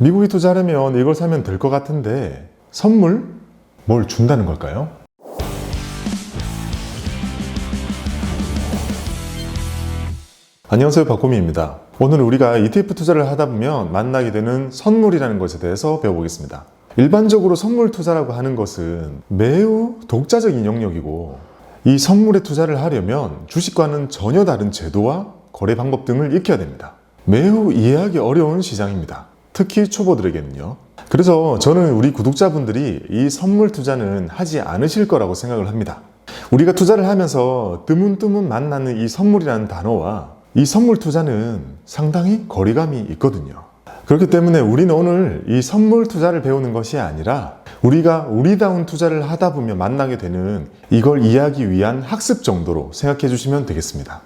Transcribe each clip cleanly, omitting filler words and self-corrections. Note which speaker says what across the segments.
Speaker 1: 미국이 투자하려면 이걸 사면 될 것 같은데 선물? 뭘 준다는 걸까요? 안녕하세요, 박고미입니다. 오늘 우리가 ETF 투자를 하다 보면 만나게 되는 선물이라는 것에 대해서 배워보겠습니다. 일반적으로 선물 투자라고 하는 것은 매우 독자적인 영역이고, 이 선물에 투자를 하려면 주식과는 전혀 다른 제도와 거래 방법 등을 익혀야 됩니다. 매우 이해하기 어려운 시장입니다. 특히 초보들에게는요. 그래서 저는 우리 구독자분들이 이 선물 투자는 하지 않으실 거라고 생각을 합니다. 우리가 투자를 하면서 뜨문뜨문 만나는 이 선물이라는 단어와 이 선물 투자는 상당히 거리감이 있거든요. 그렇기 때문에 우리는 오늘 이 선물 투자를 배우는 것이 아니라 우리가 우리다운 투자를 하다 보면 만나게 되는 이걸 이해하기 위한 학습 정도로 생각해 주시면 되겠습니다.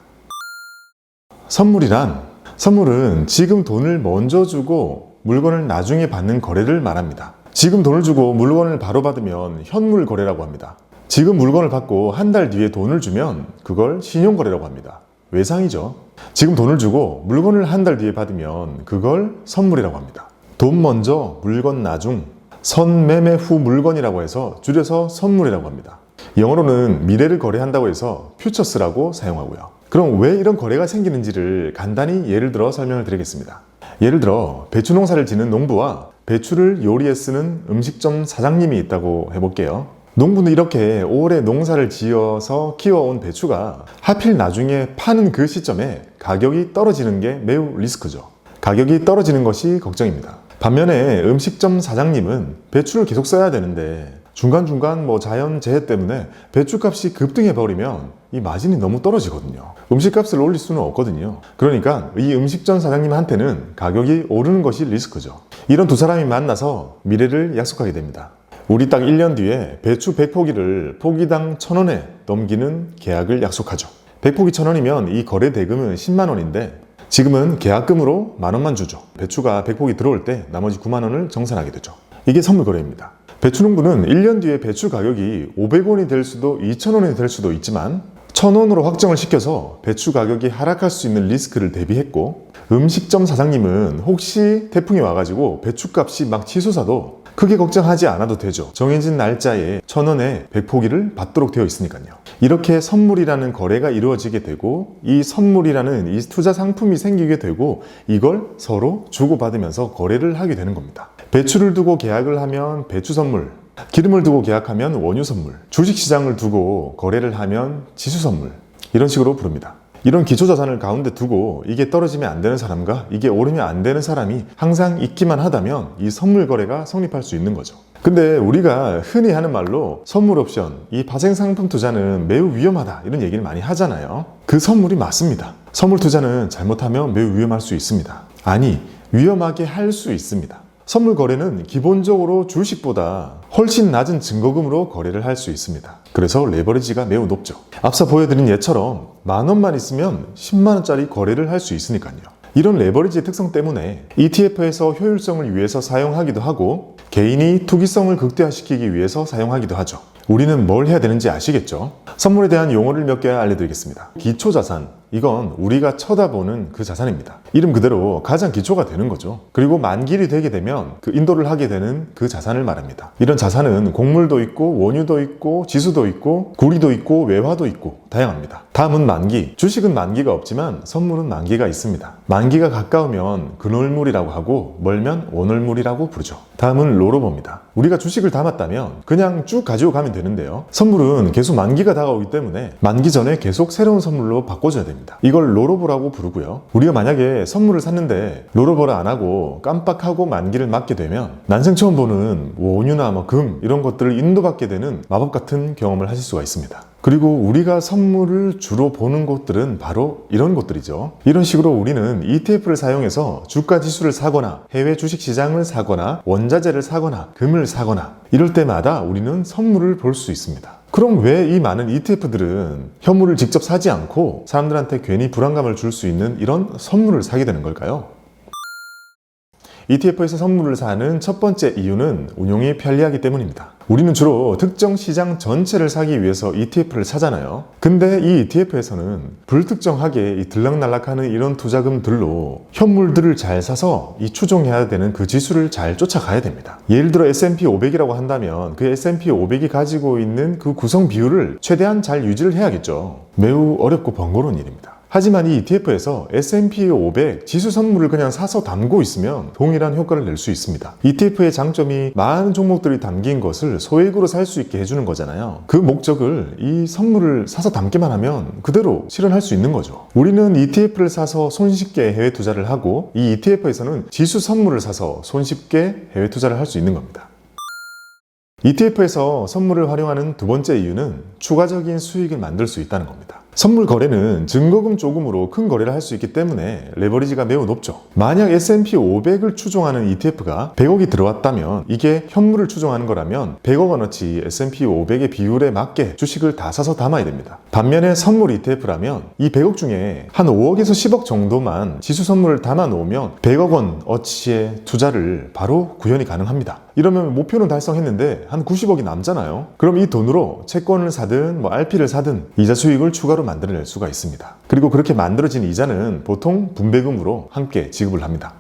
Speaker 1: 선물은 지금 돈을 먼저 주고 물건을 나중에 받는 거래를 말합니다. 지금 돈을 주고 물건을 바로 받으면 현물 거래라고 합니다. 지금 물건을 받고 한 달 뒤에 돈을 주면 그걸 신용거래라고 합니다. 외상이죠. 지금 돈을 주고 물건을 한 달 뒤에 받으면 그걸 선물이라고 합니다. 돈 먼저 물건 나중, 선매매 후 물건이라고 해서 줄여서 선물이라고 합니다. 영어로는 미래를 거래한다고 해서 퓨처스라고 사용하고요. 그럼 왜 이런 거래가 생기는지를 간단히 예를 들어 설명을 드리겠습니다. 예를 들어 배추 농사를 짓는 농부와 배추를 요리에 쓰는 음식점 사장님이 있다고 해볼게요. 농부는 이렇게 오래 농사를 지어서 키워온 배추가 하필 나중에 파는 그 시점에 가격이 떨어지는 게 매우 리스크죠. 가격이 떨어지는 것이 걱정입니다. 반면에 음식점 사장님은 배추를 계속 써야 되는데 중간중간 자연재해 때문에 배추값이 급등해버리면 이 마진이 너무 떨어지거든요. 음식값을 올릴 수는 없거든요. 그러니까 이 음식점 사장님한테는 가격이 오르는 것이 리스크죠. 이런 두 사람이 만나서 미래를 약속하게 됩니다. 우리 딱 1년 뒤에 배추 100포기를 포기당 1,000원에 넘기는 계약을 약속하죠. 100포기 1,000원이면 이 거래 대금은 10만 원인데 지금은 계약금으로 10,000원만 주죠. 배추가 100포기 들어올 때 나머지 9만 원을 정산하게 되죠. 이게 선물 거래입니다. 배추 농부는 1년 뒤에 배추 가격이 500원이 될 수도 2,000원이 될 수도 있지만 1,000원으로 확정을 시켜서 배추 가격이 하락할 수 있는 리스크를 대비했고, 음식점 사장님은 혹시 태풍이 와가지고 배추값이 막 치솟아도 크게 걱정하지 않아도 되죠. 정해진 날짜에 1,000원에 100포기를 받도록 되어 있으니까요. 이렇게 선물이라는 거래가 이루어지게 되고 이 선물이라는 이 투자 상품이 생기게 되고 이걸 서로 주고받으면서 거래를 하게 되는 겁니다. 배추를 두고 계약을 하면 배추 선물, 기름을 두고 계약하면 원유 선물, 주식시장을 두고 거래를 하면 지수 선물, 이런 식으로 부릅니다. 이런 기초자산을 가운데 두고 이게 떨어지면 안 되는 사람과 이게 오르면 안 되는 사람이 항상 있기만 하다면 이 선물 거래가 성립할 수 있는 거죠. 근데 우리가 흔히 하는 말로 선물 옵션, 이 파생상품 투자는 매우 위험하다 이런 얘기를 많이 하잖아요. 그 선물이 맞습니다. 선물 투자는 잘못하면 매우 위험할 수 있습니다. 아니, 위험하게 할 수 있습니다. 선물 거래는 기본적으로 주식보다 훨씬 낮은 증거금으로 거래를 할 수 있습니다. 그래서 레버리지가 매우 높죠. 앞서 보여드린 예처럼 10,000원만 있으면 10만원짜리 거래를 할 수 있으니까요. 이런 레버리지의 특성 때문에 ETF에서 효율성을 위해서 사용하기도 하고 개인이 투기성을 극대화시키기 위해서 사용하기도 하죠. 우리는 뭘 해야 되는지 아시겠죠? 선물에 대한 용어를 몇 개 알려드리겠습니다. 기초자산, 이건 우리가 쳐다보는 그 자산입니다. 이름 그대로 가장 기초가 되는 거죠. 그리고 만기일이 되게 되면 그 인도를 하게 되는 그 자산을 말합니다. 이런 자산은 곡물도 있고 원유도 있고 지수도 있고 구리도 있고 외화도 있고 다양합니다. 다음은 만기. 주식은 만기가 없지만 선물은 만기가 있습니다. 만기가 가까우면 근월물이라고 하고 멀면 원월물이라고 부르죠. 다음은 롤오버입니다. 우리가 주식을 담았다면 그냥 쭉 가지고 가면 되는데요. 선물은 계속 만기가 다가오기 때문에 만기 전에 계속 새로운 선물로 바꿔줘야 됩니다. 이걸 롤오버라고 부르고요. 우리가 만약에 선물을 샀는데 롤오버를 안 하고 깜빡하고 만기를 맞게 되면 난생 처음 보는 원유나 금 이런 것들을 인도받게 되는 마법 같은 경험을 하실 수가 있습니다. 그리고 우리가 선물을 주로 보는 곳들은 바로 이런 곳들이죠. 이런 식으로 우리는 ETF를 사용해서 주가 지수를 사거나 해외 주식 시장을 사거나 원자재를 사거나 금을 사거나 이럴 때마다 우리는 선물을 볼 수 있습니다. 그럼 왜 이 많은 ETF들은 현물을 직접 사지 않고 사람들한테 괜히 불안감을 줄 수 있는 이런 선물을 사게 되는 걸까요? ETF에서 선물을 사는 첫 번째 이유는 운용이 편리하기 때문입니다. 우리는 주로 특정 시장 전체를 사기 위해서 ETF를 사잖아요. 근데 이 ETF에서는 불특정하게 이 들락날락하는 이런 투자금들로 현물들을 잘 사서 이 추종해야 되는 그 지수를 잘 쫓아가야 됩니다. 예를 들어 S&P 500이라고 한다면 그 S&P 500이 가지고 있는 그 구성 비율을 최대한 잘 유지를 해야겠죠. 매우 어렵고 번거로운 일입니다. 하지만 이 ETF에서 S&P 500 지수 선물을 그냥 사서 담고 있으면 동일한 효과를 낼 수 있습니다. ETF의 장점이 많은 종목들이 담긴 것을 소액으로 살 수 있게 해주는 거잖아요. 그 목적을 이 선물을 사서 담기만 하면 그대로 실현할 수 있는 거죠. 우리는 ETF를 사서 손쉽게 해외 투자를 하고 이 ETF에서는 지수 선물을 사서 손쉽게 해외 투자를 할 수 있는 겁니다. ETF에서 선물을 활용하는 두 번째 이유는 추가적인 수익을 만들 수 있다는 겁니다. 선물 거래는 증거금 조금으로 큰 거래를 할 수 있기 때문에 레버리지가 매우 높죠. 만약 S&P 500을 추종하는 ETF가 100억이 들어왔다면 이게 현물을 추종하는 거라면 100억 원어치 S&P 500의 비율에 맞게 주식을 다 사서 담아야 됩니다. 반면에 선물 ETF라면 이 100억 중에 한 5억에서 10억 정도만 지수 선물을 담아 놓으면 100억 원어치의 투자를 바로 구현이 가능합니다. 이러면 목표는 달성했는데 한 90억이 남잖아요. 그럼 이 돈으로 채권을 사든 RP를 사든 이자 수익을 추가로 만들어낼 수가 있습니다. 그리고 그렇게 만들어진 이자는 보통 분배금으로 함께 지급을 합니다.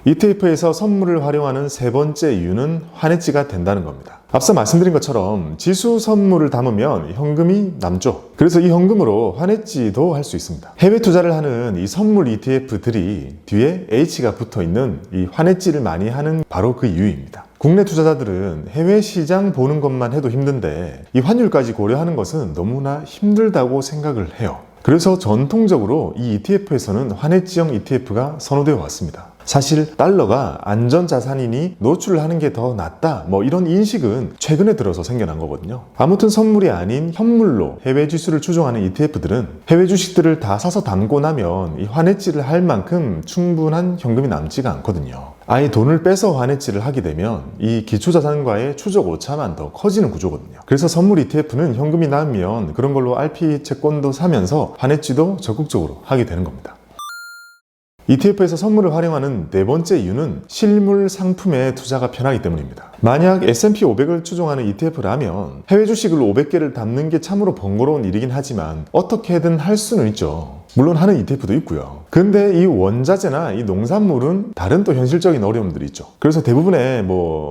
Speaker 1: ETF에서 선물을 활용하는 세 번째 이유는 환해지가 된다는 겁니다. 앞서 말씀드린 것처럼 지수 선물을 담으면 현금이 남죠. 그래서 이 현금으로 환해지도 할 수 있습니다. 해외 투자를 하는 이 선물 ETF들이 뒤에 H가 붙어 있는 이 환해지를 많이 하는 바로 그 이유입니다. 국내 투자자들은 해외 시장 보는 것만 해도 힘든데 이 환율까지 고려하는 것은 너무나 힘들다고 생각을 해요. 그래서 전통적으로 이 ETF에서는 환해지형 ETF가 선호되어 왔습니다. 사실 달러가 안전자산이니 노출을 하는 게 더 낫다 이런 인식은 최근에 들어서 생겨난 거거든요. 아무튼 선물이 아닌 현물로 해외 지수를 추종하는 ETF들은 해외 주식들을 다 사서 담고 나면 이 환해지를 할 만큼 충분한 현금이 남지가 않거든요. 아예 돈을 빼서 환해지를 하게 되면 이 기초자산과의 추적 오차만 더 커지는 구조거든요. 그래서 선물 ETF는 현금이 남으면 그런 걸로 RP 채권도 사면서 환해지도 적극적으로 하게 되는 겁니다. ETF에서 선물을 활용하는 네 번째 이유는 실물 상품에 투자가 편하기 때문입니다. 만약 S&P 500을 추종하는 ETF라면 해외 주식을 500개를 담는 게 참으로 번거로운 일이긴 하지만 어떻게든 할 수는 있죠. 물론 하는 ETF도 있고요. 근데 이 원자재나 이 농산물은 다른 또 현실적인 어려움들이 있죠. 그래서 대부분의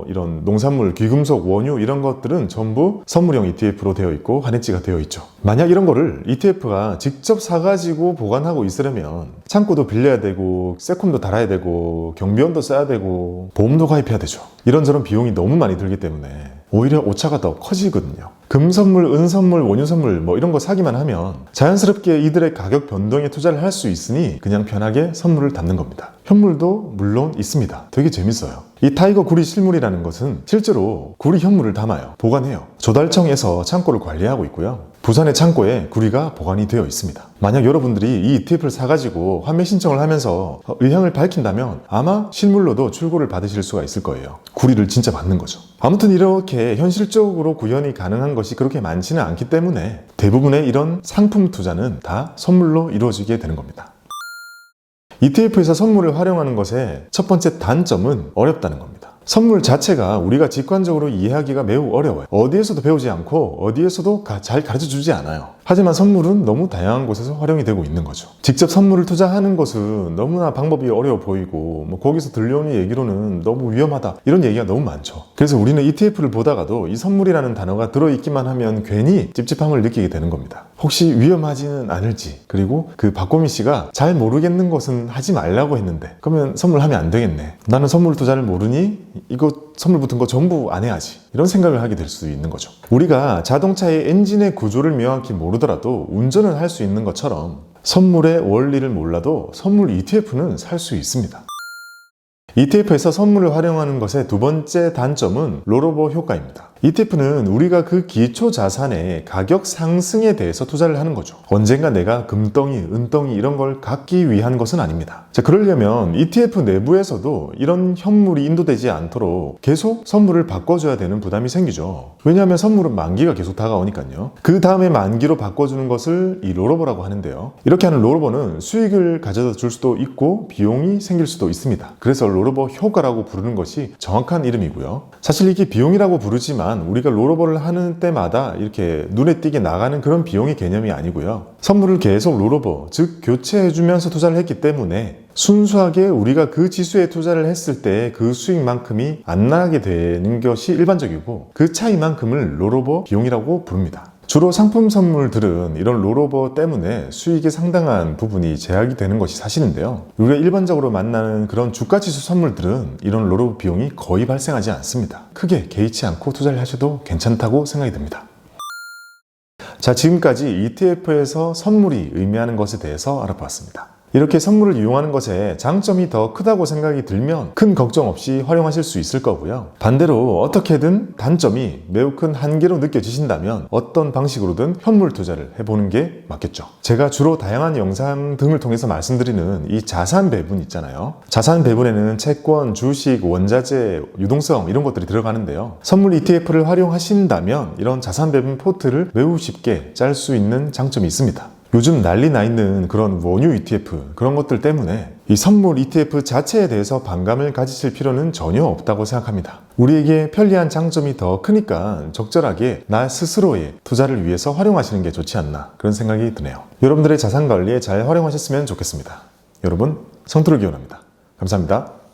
Speaker 1: 이런 농산물, 귀금속, 원유 이런 것들은 전부 선물형 ETF로 되어 있고 환해지가 되어 있죠. 만약 이런 거를 ETF가 직접 사가지고 보관하고 있으려면 창고도 빌려야 되고 세콤도 달아야 되고 경비원도 써야 되고 보험도 가입해야 되죠. 이런저런 비용이 너무 많이 들기 때문에 오히려 오차가 더 커지거든요. 금선물, 은선물, 원유선물 이런 거 사기만 하면 자연스럽게 이들의 가격 변동에 투자를 할 수 있으니 그냥 편하게 선물을 담는 겁니다. 현물도 물론 있습니다. 되게 재밌어요. 이 타이거 구리 실물이라는 것은 실제로 구리 현물을 담아요. 보관해요. 조달청에서 창고를 관리하고 있고요. 부산의 창고에 구리가 보관이 되어 있습니다. 만약 여러분들이 이 ETF를 사가지고 환매 신청을 하면서 의향을 밝힌다면 아마 실물로도 출고를 받으실 수가 있을 거예요. 구리를 진짜 받는 거죠. 아무튼 이렇게 현실적으로 구현이 가능한 것이 그렇게 많지는 않기 때문에 대부분의 이런 상품 투자는 다 선물로 이루어지게 되는 겁니다. ETF에서 선물을 활용하는 것의 첫 번째 단점은 어렵다는 겁니다. 선물 자체가 우리가 직관적으로 이해하기가 매우 어려워요. 어디에서도 배우지 않고 어디에서도 잘 가르쳐주지 않아요. 하지만 선물은 너무 다양한 곳에서 활용이 되고 있는 거죠. 직접 선물을 투자하는 것은 너무나 방법이 어려워 보이고 거기서 들려오는 얘기로는 너무 위험하다 이런 얘기가 너무 많죠. 그래서 우리는 ETF를 보다가도 이 선물이라는 단어가 들어있기만 하면 괜히 찝찝함을 느끼게 되는 겁니다. 혹시 위험하지는 않을지, 그리고 그 박고미 씨가 잘 모르겠는 것은 하지 말라고 했는데 그러면 선물하면 안 되겠네. 나는 선물 투자를 모르니 이거 선물 붙은 거 전부 안 해야지. 이런 생각을 하게 될 수 있는 거죠. 우리가 자동차의 엔진의 구조를 명확히 모르더라도 운전을 할 수 있는 것처럼 선물의 원리를 몰라도 선물 ETF는 살 수 있습니다. ETF에서 선물을 활용하는 것의 두 번째 단점은 롤오버 효과입니다. ETF는 우리가 그 기초 자산의 가격 상승에 대해서 투자를 하는 거죠. 언젠가 내가 금덩이, 은덩이 이런 걸 갖기 위한 것은 아닙니다. 자, 그러려면 ETF 내부에서도 이런 현물이 인도되지 않도록 계속 선물을 바꿔줘야 되는 부담이 생기죠. 왜냐하면 선물은 만기가 계속 다가오니까요. 그 다음에 만기로 바꿔주는 것을 이 롤오버라고 하는데요. 이렇게 하는 롤오버는 수익을 가져다 줄 수도 있고 비용이 생길 수도 있습니다. 그래서 롤오버 효과라고 부르는 것이 정확한 이름이고요. 사실 이게 비용이라고 부르지만 우리가 롤오버를 하는 때마다 이렇게 눈에 띄게 나가는 그런 비용의 개념이 아니고요. 선물을 계속 롤오버, 즉 교체해주면서 투자를 했기 때문에 순수하게 우리가 그 지수에 투자를 했을 때 그 수익만큼이 안 나게 되는 것이 일반적이고 그 차이만큼을 롤오버 비용이라고 부릅니다. 주로 상품 선물들은 이런 롤오버 때문에 수익의 상당한 부분이 제약이 되는 것이 사실인데요. 우리가 일반적으로 만나는 그런 주가지수 선물들은 이런 롤오버 비용이 거의 발생하지 않습니다. 크게 개의치 않고 투자를 하셔도 괜찮다고 생각이 듭니다. 자, 지금까지 ETF에서 선물이 의미하는 것에 대해서 알아보았습니다. 이렇게 선물을 이용하는 것에 장점이 더 크다고 생각이 들면 큰 걱정 없이 활용하실 수 있을 거고요. 반대로 어떻게든 단점이 매우 큰 한계로 느껴지신다면 어떤 방식으로든 현물 투자를 해보는 게 맞겠죠. 제가 주로 다양한 영상 등을 통해서 말씀드리는 이 자산 배분 있잖아요. 자산 배분에는 채권, 주식, 원자재, 유동성 이런 것들이 들어가는데요. 선물 ETF를 활용하신다면 이런 자산 배분 포트를 매우 쉽게 짤 수 있는 장점이 있습니다. 요즘 난리 나 있는 그런 원유 ETF 그런 것들 때문에 이 선물 ETF 자체에 대해서 반감을 가지실 필요는 전혀 없다고 생각합니다. 우리에게 편리한 장점이 더 크니까 적절하게 나 스스로의 투자를 위해서 활용하시는 게 좋지 않나 그런 생각이 드네요. 여러분들의 자산 관리에 잘 활용하셨으면 좋겠습니다. 여러분, 성투를 기원합니다. 감사합니다.